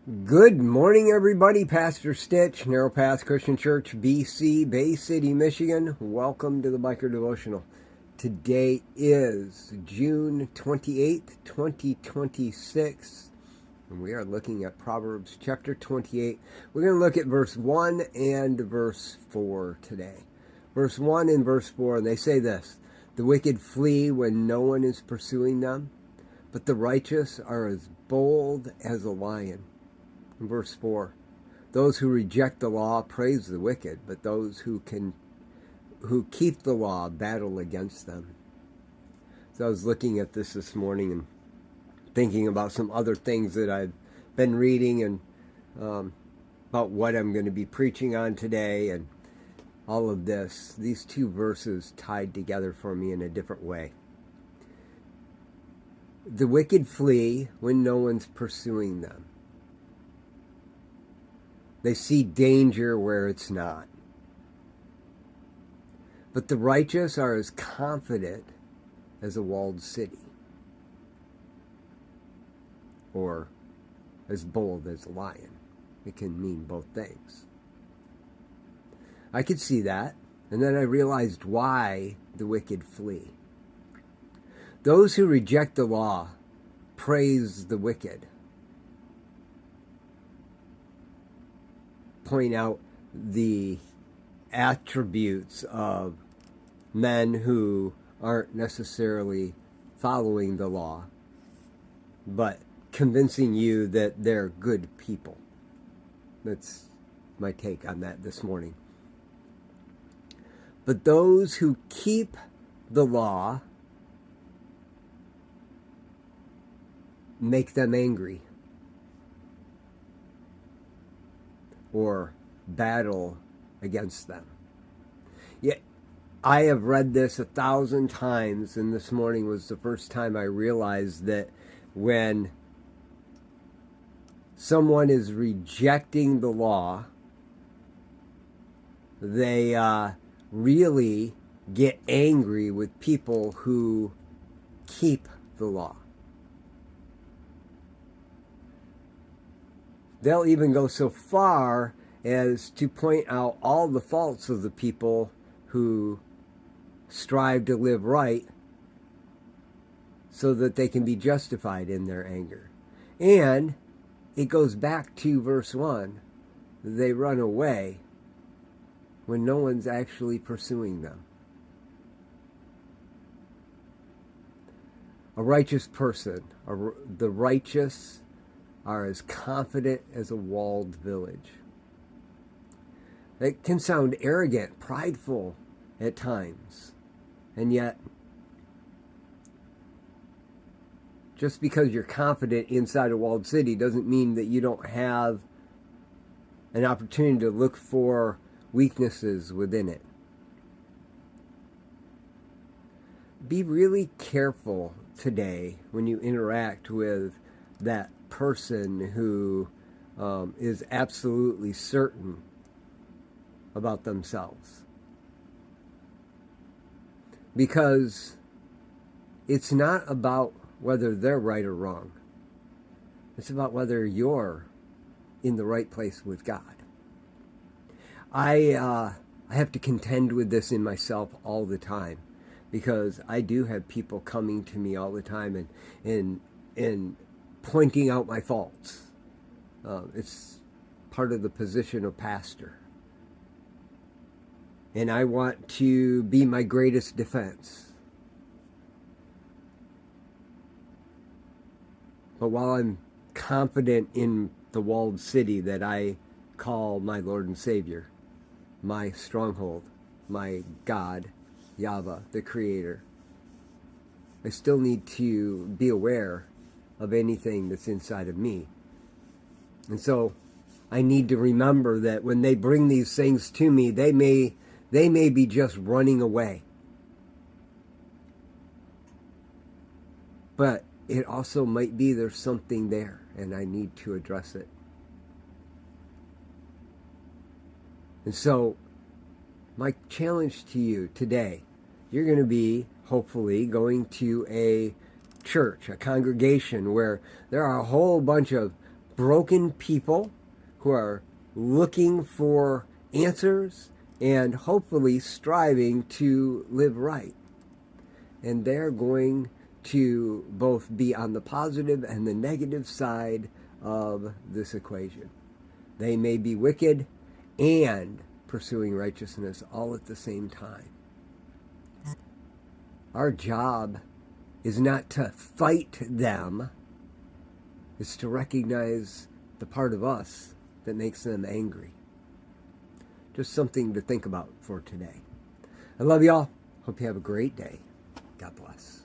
Good morning, everybody. Pastor Stitch, Narrow Path Christian Church, BC, Bay City, Michigan. Welcome to the Biker Devotional. Today is June 28th, 2026, and we are looking at Proverbs chapter 28. We're going to look at verse 1 and verse 4 today. Verse 1 and verse 4, and they say this: "The wicked flee when no one is pursuing them, but the righteous are as bold as a lion." In verse 4, "Those who reject the law praise the wicked, but those who keep the law battle against them." So I was looking at this morning and thinking about some other things that I've been reading and about what I'm going to be preaching on today, and all of this. These two verses tied together for me in a different way. The wicked flee when no one's pursuing them. They see danger where it's not. But the righteous are as confident as a walled city, or as bold as a lion. It can mean both things. I could see that, and then I realized why the wicked flee. Those who reject the law praise the wicked. Point out the attributes of men who aren't necessarily following the law, but convincing you that they're good people. That's my take on that this morning. But those who keep the law make them angry, or battle against them. Yet I have read this 1,000 times, and this morning was the first time I realized that when someone is rejecting the law, they really get angry with people who keep the law. They'll even go so far as to point out all the faults of the people who strive to live right so that they can be justified in their anger. And it goes back to verse 1. They run away when no one's actually pursuing them. A righteous person, the righteous are as confident as a walled village. It can sound arrogant, prideful at times. And yet, just because you're confident inside a walled city doesn't mean that you don't have an opportunity to look for weaknesses within it. Be really careful today when you interact with that person who is absolutely certain about themselves, because it's not about whether they're right or wrong. It's about whether you're in the right place with God. I have to contend with this in myself all the time, because I do have people coming to me all the time and pointing out my faults. It's part of the position of pastor. And I want to be my greatest defense. But while I'm confident in the walled city that I call my Lord and Savior, my stronghold, my God, Yahweh, the Creator, I still need to be aware of anything that's inside of me. And so I need to remember that when they bring these things to me, they may be just running away. But it also might be there's something there, and I need to address it. And so my challenge to you today, you're going to be hopefully going to a church, a congregation where there are a whole bunch of broken people who are looking for answers and hopefully striving to live right. And they're going to both be on the positive and the negative side of this equation. They may be wicked and pursuing righteousness all at the same time. Our job is not to fight them. It's to recognize the part of us that makes them angry. Just something to think about for today. I love y'all. Hope you have a great day. God bless.